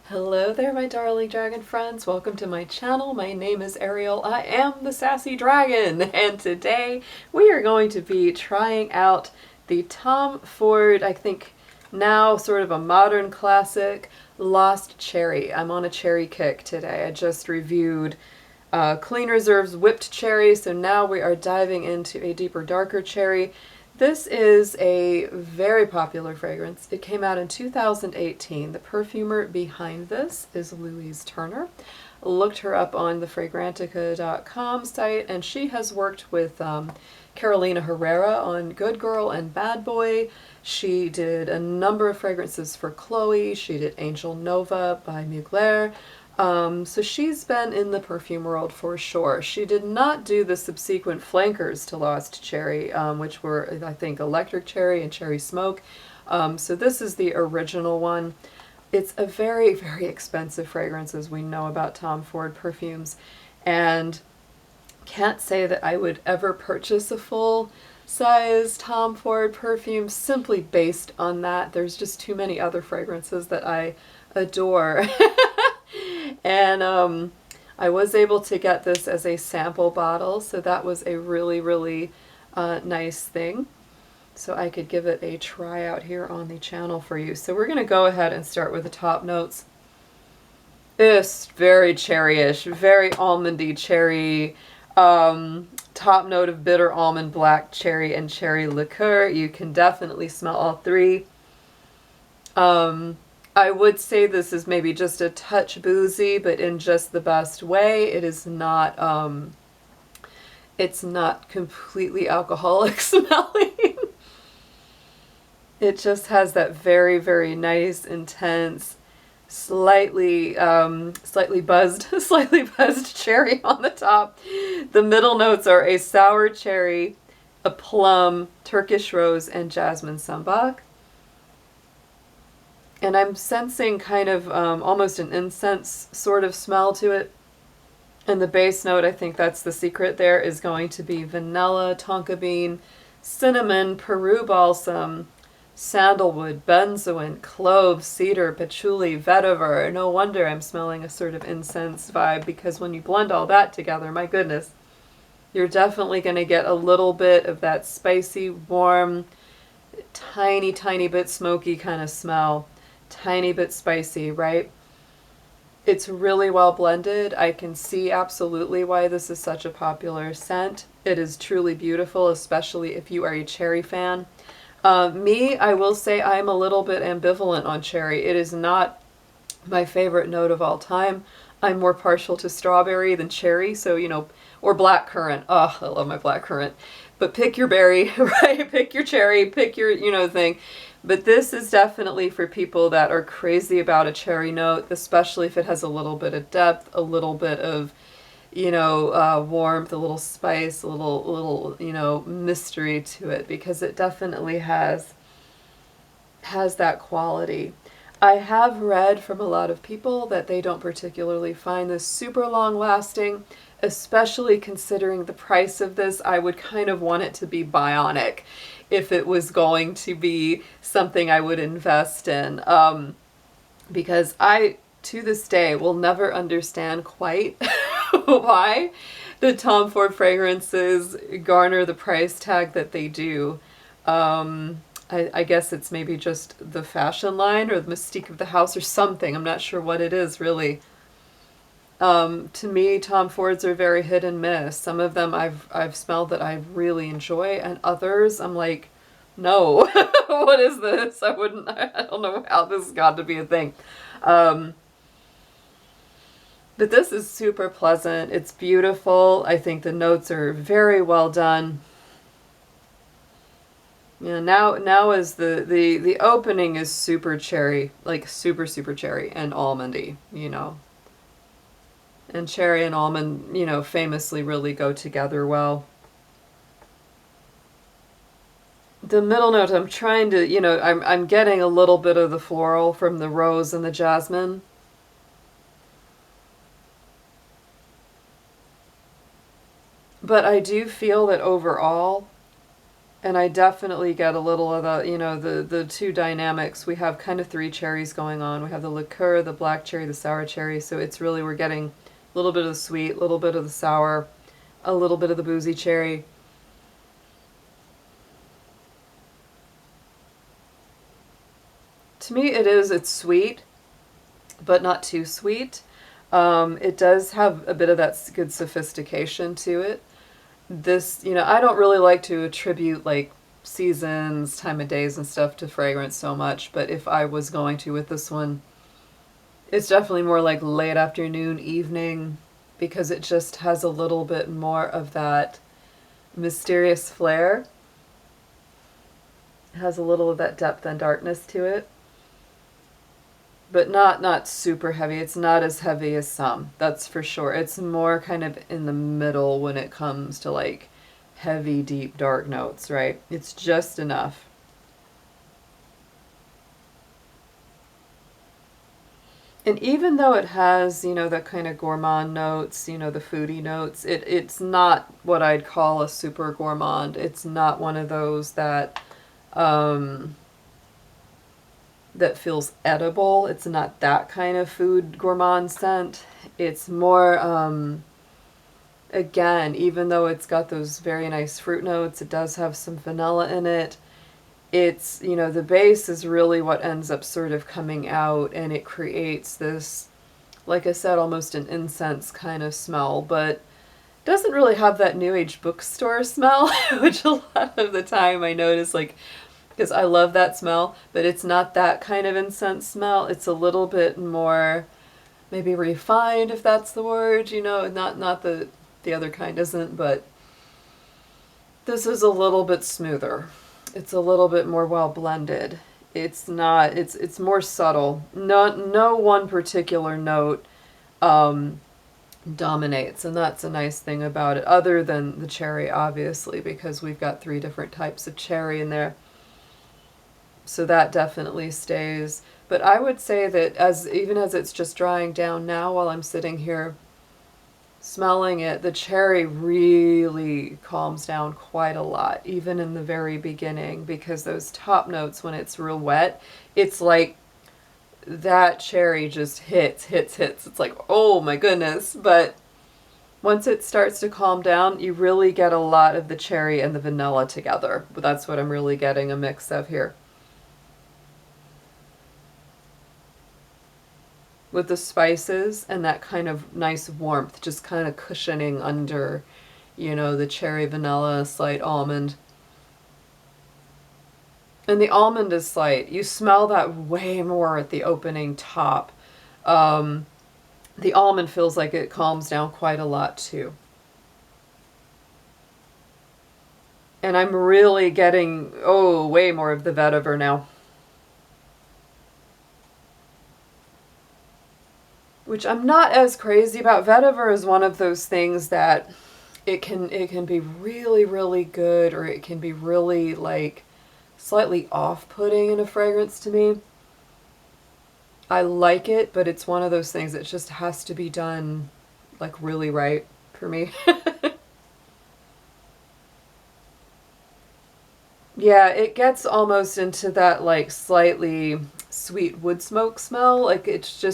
Hello there, my darling dragon friends. Welcome to my channel. My name is Ariel. I am the sassy dragon, and today we are going to be trying out the Tom Ford, I think now sort of a modern classic, Lost Cherry. I'm on a cherry kick today. I just reviewed Clean Reserve's Whipped Cherry, so now we are diving into a deeper, darker cherry. This is a very popular fragrance. It came out in 2018. The perfumer behind this is Louise Turner. Looked her up on the Fragrantica.com site, and she has worked with Carolina Herrera on Good Girl and Bad Boy. She did a number of fragrances for Chloe. She did Angel Nova by Mugler. So she's been in the perfume world for sure. She did not do the subsequent flankers to Lost Cherry, which were, I think, Electric Cherry and Cherry Smoke. So this is the original one. It's a very, very expensive fragrance, as we know about Tom Ford perfumes, and can't say that I would ever purchase a full-size Tom Ford perfume simply based on that. There's just too many other fragrances that I adore. And I was able to get this as a sample bottle, so that was a really, really nice thing. So I could give it a try out here on the channel for you. So we're going to go ahead and start with the top notes. It's very cherryish, very almondy cherry. Top note of bitter almond, black cherry, and cherry liqueur. You can definitely smell all three. I would say this is maybe just a touch boozy, but in just the best way. It is not, it's not completely alcoholic smelling. It just has that very, very nice, intense, slightly buzzed, slightly buzzed cherry on the top. The middle notes are a sour cherry, a plum, Turkish rose, and jasmine sambac. And I'm sensing kind of almost an incense sort of smell to it. And the base note, I think that's the secret there, is going to be vanilla, tonka bean, cinnamon, Peru balsam, sandalwood, benzoin, clove, cedar, patchouli, vetiver. No wonder I'm smelling a sort of incense vibe, because when you blend all that together, my goodness, you're definitely going to get a little bit of that spicy, warm, tiny, tiny bit smoky kind of smell. Tiny bit spicy, right? It's really well blended. I can see absolutely why this is such a popular scent. It is truly beautiful, especially if you are a cherry fan. Me, I will say I'm a little bit ambivalent on cherry. It is not my favorite note of all time. I'm more partial to strawberry than cherry, so, you know, or black currant. Oh, I love my black currant. But pick your berry, right? Pick your cherry, pick your, thing. But this is definitely for people that are crazy about a cherry note, especially if it has a little bit of depth, a little bit of, warmth, a little spice, a little, mystery to it, because it definitely has that quality. I have read from a lot of people that they don't particularly find this super long lasting, especially considering the price of this. I would kind of want it to be bionic if it was going to be something I would invest in, because I, to this day, will never understand quite why the Tom Ford fragrances garner the price tag that they do. I guess it's maybe just the fashion line or the mystique of the house or something. I'm not sure what it is, really. To me, Tom Fords are very hit and miss. Some of them I've smelled that I really enjoy, and others I'm like, no, what is this? I don't know how this got to be a thing. But this is super pleasant. It's beautiful. I think the notes are very well done. Yeah, now is the opening is super cherry, like super, super cherry and almondy, And cherry and almond, famously really go together well. The middle note, I'm trying to, I'm getting a little bit of the floral from the rose and the jasmine. But I do feel that overall, And I definitely get a little of the, the two dynamics. We have kind of three cherries going on. We have the liqueur, the black cherry, the sour cherry. So it's really, we're getting a little bit of the sweet, a little bit of the sour, a little bit of the boozy cherry. To me, it's sweet, but not too sweet. It does have a bit of that good sophistication to it. This, I don't really like to attribute like seasons, time of days and stuff to fragrance so much, but if I was going to with this one, it's definitely more like late afternoon, evening, because it just has a little bit more of that mysterious flair. It has a little of that depth and darkness to it. But not super heavy. It's not as heavy as some, that's for sure. It's more kind of in the middle when it comes to like heavy, deep, dark notes, right? It's just enough. And even though it has, that kind of gourmand notes, the foodie notes, it's not what I'd call a super gourmand. It's not one of those that that feels edible. It's not that kind of food gourmand scent. It's more, again, even though it's got those very nice fruit notes, it does have some vanilla in it. It's, the base is really what ends up sort of coming out, and it creates this, like I said, almost an incense kind of smell, but doesn't really have that new age bookstore smell, which a lot of the time I notice, like, because I love that smell, but it's not that kind of incense smell. It's a little bit more maybe refined, if that's the word, not the other kind isn't, but this is a little bit smoother. It's a little bit more well blended. It's not, it's more subtle. No one particular note dominates, and that's a nice thing about it, other than the cherry, obviously, because we've got 3 different types of cherry in there. So that definitely stays. But I would say that even as it's just drying down now while I'm sitting here smelling it, the cherry really calms down quite a lot, even in the very beginning, because those top notes, when it's real wet, it's like that cherry just hits. It's like, oh my goodness. But once it starts to calm down, you really get a lot of the cherry and the vanilla together. But that's what I'm really getting a mix of here. With the spices and that kind of nice warmth just kind of cushioning under, the cherry, vanilla, slight almond. And the almond is slight. You smell that way more at the opening top. The almond feels like it calms down quite a lot too. And I'm really getting, way more of the vetiver now. Which I'm not as crazy about. Vetiver is one of those things that it can be really, really good, or it can be really like slightly off-putting in a fragrance to me. I like it, but it's one of those things that just has to be done like really right for me. Yeah, it gets almost into that like slightly sweet wood smoke smell. Like it's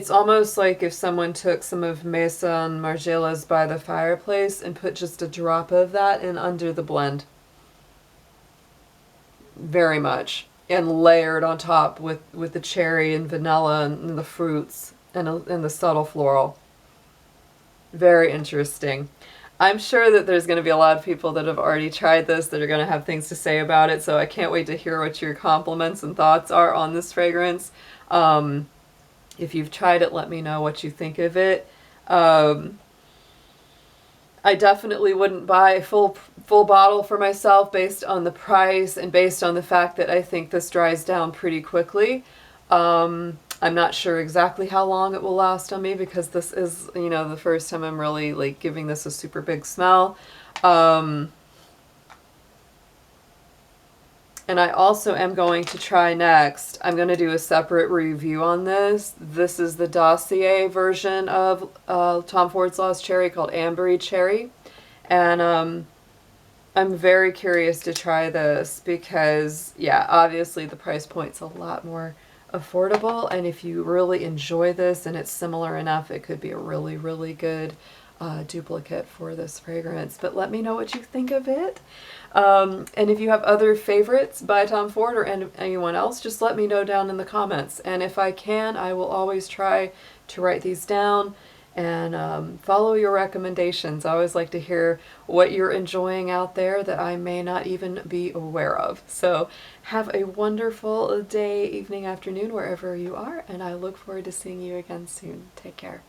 almost like if someone took some of Maison Margiela's By the Fireplace and put just a drop of that in under the blend. Very much. And layered on top with the cherry and vanilla and the fruits and the subtle floral. Very interesting. I'm sure that there's going to be a lot of people that have already tried this that are going to have things to say about it, so I can't wait to hear what your compliments and thoughts are on this fragrance. If you've tried it, let me know what you think of it. I definitely wouldn't buy a full bottle for myself based on the price and based on the fact that I think this dries down pretty quickly. I'm not sure exactly how long it will last on me, because this is, the first time I'm really like giving this a super big smell. And I also am going to try next, I'm going to do a separate review on this. This is the Dossier version of Tom Ford's Lost Cherry, called Ambery Cherry. And I'm very curious to try this because, yeah, obviously the price point's a lot more affordable, and if you really enjoy this and it's similar enough, it could be a really, really good duplicate for this fragrance. But let me know what you think of it. And if you have other favorites by Tom Ford or anyone else, just let me know down in the comments. And if I can, I will always try to write these down and follow your recommendations. I always like to hear what you're enjoying out there that I may not even be aware of. So have a wonderful day, evening, afternoon, wherever you are, and I look forward to seeing you again soon. Take care.